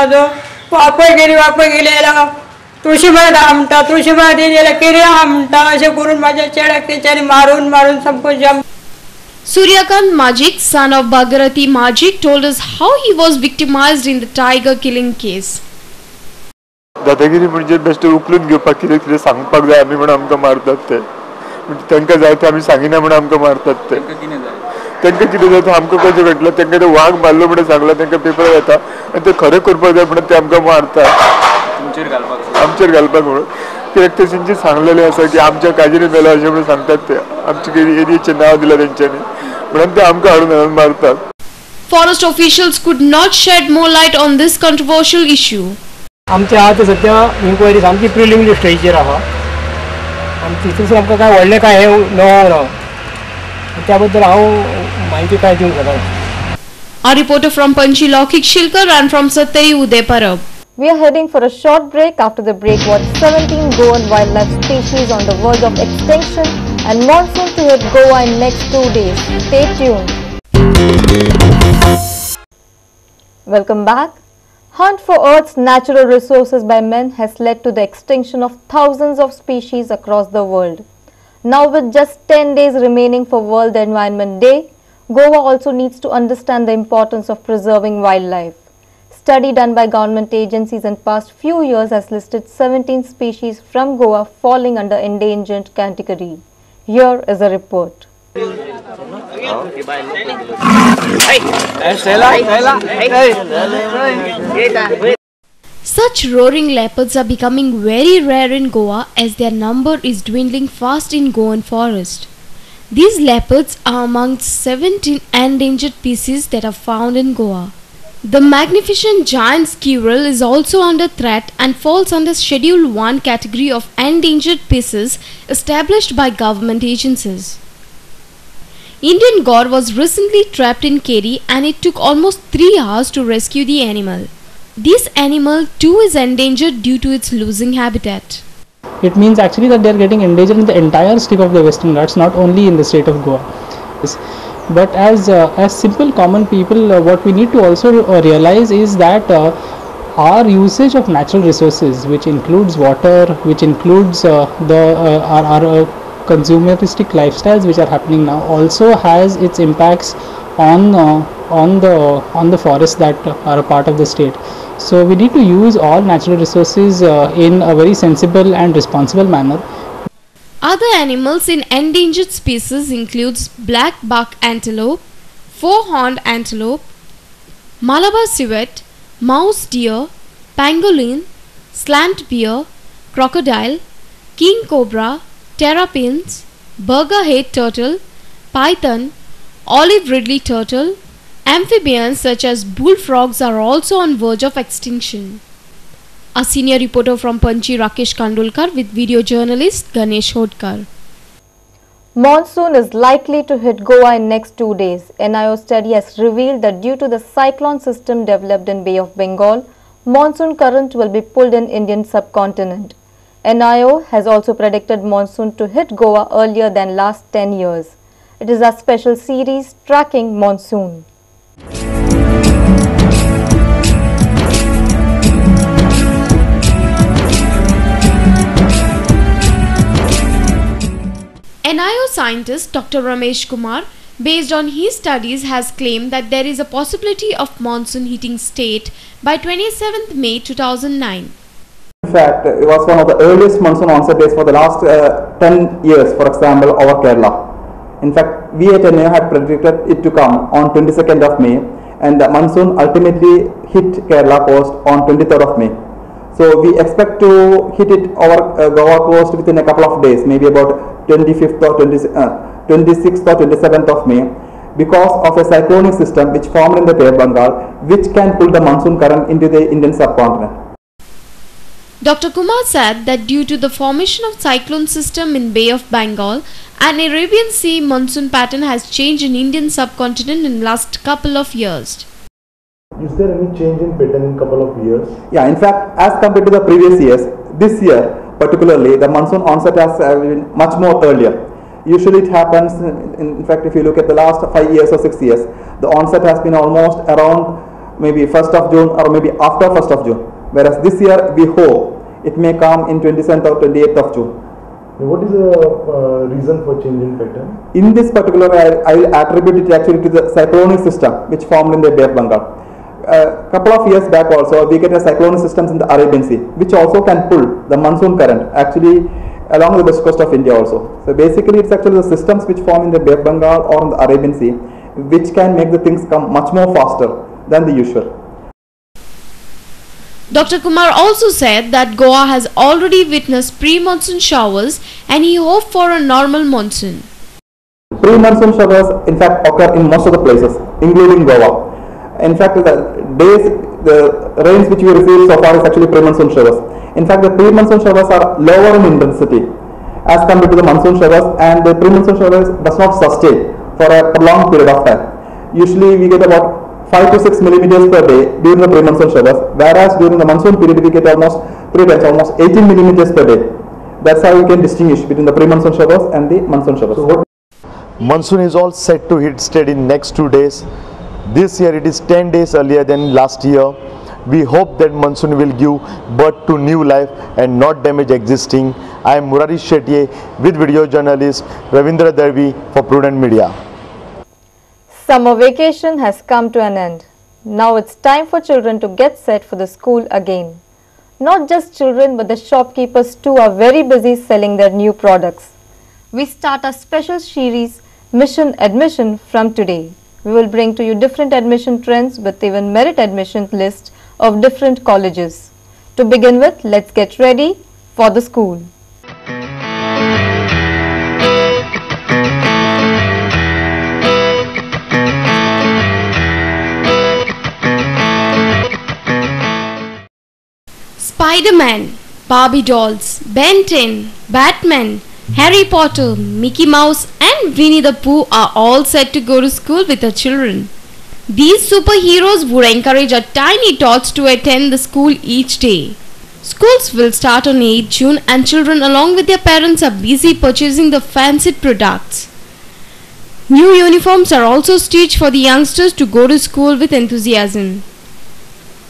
जो वापय गेलेला तुळशीबाई म्हणटा तुळशीबाई दिलेला किर्या म्हणटा अशें करून माझ्या चेड्याक तेंच्यांनी मारून मारून सामको जम. Suryakant Majik, son of Bhagirathi Majik, told us how he was victimized in the tiger killing case. दादागिरी म्हणजे बेस्ट उखलून घेवपाक कितें कितें सांगपाक जाय आमी म्हणून आमकां मारतात ते तांकां जाय ते आमी सांगिना म्हणून आमकां मारतात ते तांकां कितें जाता आमकां कशें घडलं तांकां ते वाघ मारलो म्हणून सांगला तांकां पेपर येता आनी ते खरें करपाक जाय म्हणून ते आमकां मारतात आमचेर घालपाक म्हणून कित्याक तेंची सांगलेलें आसा की आमच्या काजीन मेलो अशें म्हणून सांगतात ते आमच्या एरियेचें नांव दिलां तेंच्यांनी म्हणून ते आमकां हाडून मारतात. Forest officials could not shed more light on this controversial issue. आमच्या आतां सद्या इन्क्वायरी सामकी प्रिलिमिनरी स्टेजीचेर आहा आनी तितून आमकां काय व्हडलें काय हें मेळना त्या बद्दल हांव म्हायती काय दिवंक शकना. A reporter from Panchi Laukik Shilkar and from Sattari Uday Parab. We are heading for a short break. After the break, watch 17 Goan wildlife species on the verge of extinction and monsoon to hit Goa in next 2 days. Stay tuned. Welcome back. Hunt for Earth's natural resources by men has led to the extinction of thousands of species across the world. Now with just 10 days remaining for World Environment Day, Goa also needs to understand the importance of preserving wildlife. Study done by government agencies in past few years has listed 17 species from Goa falling under endangered category. Here is a report. Such roaring leopards are becoming very rare in Goa as their number is dwindling fast in Goan forest. These leopards are amongst 17 endangered species that are found in Goa. The magnificent giant squirrel is also under threat and falls under Schedule 1 category of endangered species established by government agencies. Indian gaur was recently trapped in Keri and it took almost 3 hours to rescue the animal. This animal too is endangered due to its losing habitat. It means actually that they are getting endangered in the entire strip of the Western Ghats, not only in the state of Goa. But as simple common people, what we need to also realize is that our usage of natural resources, which includes water, which includes our consumeristic lifestyles which are happening now, also has its impacts on the forests that are a part of the state. So we need to use all natural resources in a very sensible and responsible manner. Other animals in endangered species includes black buck antelope, four-horned antelope, Malabar civet, mouse deer, pangolin, slant deer, crocodile, king cobra, terrapins, burger-head turtle, python, olive ridley turtle. Amphibians such as bullfrogs are also on verge of extinction. A senior reporter from Panchi, Rakesh Kandolkar, with video journalist Ganesh Hodkar. Monsoon is likely to hit Goa in next 2 days. NIO study has revealed that due to the cyclone system developed in Bay of Bengal, monsoon current will be pulled in Indian subcontinent. NIO has also predicted monsoon to hit Goa earlier than last 10 years. It is a special series tracking monsoon. NIO scientist Dr. Ramesh Kumar, based on his studies, has claimed that there is a possibility of monsoon hitting state by 27th May 2009. In fact, it was one of the earliest monsoon onset days for the last 10 years, for example, over Kerala. In fact, we at NIO had predicted it to come on 22nd of May, and the monsoon ultimately hit Kerala coast on 23rd of May. So we expect to hit it over Goa coast within a couple of days, maybe about 25th or 26th or 27th of May, because of a cyclonic system which formed in the Bay of Bengal, which can pull the monsoon current into the Indian subcontinent. Dr. Kumar said that due to the formation of cyclone system in Bay of Bengal, an Arabian Sea monsoon pattern has changed in Indian subcontinent in last couple of years. Is there any change in pattern in couple of years? Yeah, in fact, as compared to the previous years, this year particularly, the monsoon onset has been much more earlier. Usually it happens, in fact, if you look at the last 5 years or 6 years, the onset has been almost around maybe 1st of June or maybe after 1st of June. Whereas this year we hope it may come in 27th or 28th of June. What is the reason for change in pattern? In this particular, I will attribute it actually to the cyclonic system which formed in the Bay of Bengal. A couple of years back also, we get a cyclonic systems in the Arabian Sea, which also can pull the monsoon current actually along the west coast of India also. So basically, it's actually the systems which form in the Bay of Bengal or in the Arabian Sea, which can make the things come much more faster than the usual. Dr. Kumar also said that Goa has already witnessed pre-monsoon showers and he hoped for a normal monsoon. Pre-monsoon showers in fact occur in most of the places, including Goa. In fact, the rains which we received so far is actually pre-monsoon showers. In fact, the pre-monsoon showers are lower in intensity as compared to the monsoon showers, and the pre-monsoon showers does not sustain for a prolonged period of time. Usually we get about 5 to 6 millimeters per day during the pre-monsoon showers, whereas during the monsoon period we get almost 3 times, almost 18 millimeters per day. That's how we can distinguish between the pre-monsoon showers and the monsoon showers. So monsoon is all set to hit steady in next 2 days. This year it is 10 days earlier than last year. We hope that monsoon will give birth to new life and not damage existing. I am Murari Shetye with video journalist Ravindra Darvi for Prudent Media. Summer vacation has come to an end. Now it's time for children to get set for the school again. Not just children, but the shopkeepers too are very busy selling their new products. We start a special series, Mission Admission, from today. We will bring to you different admission trends with even merit admission list of different colleges. To begin with, let's get ready for the school. Spider-Man, Barbie dolls, Ben 10, Batman, Harry Potter, Mickey Mouse and Winnie the Pooh are all set to go to school with their children. These superheroes would encourage our tiny tots to attend the school each day. Schools will start on 8 June and children along with their parents are busy purchasing the fancied products. New uniforms are also stitched for the youngsters to go to school with enthusiasm.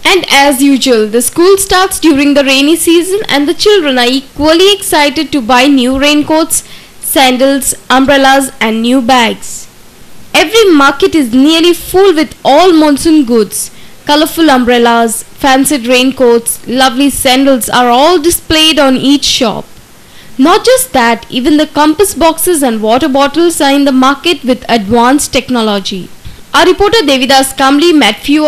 And as usual, the school starts during the rainy season and the children are equally excited to buy new raincoats, sandals, umbrellas and new bags. Every market is nearly full with all monsoon goods. Colorful umbrellas, fancied raincoats, lovely sandals are all displayed on each shop. Not just that, even the compass boxes and water bottles are in the market with advanced technology. Our reporter Devidas Kamli met few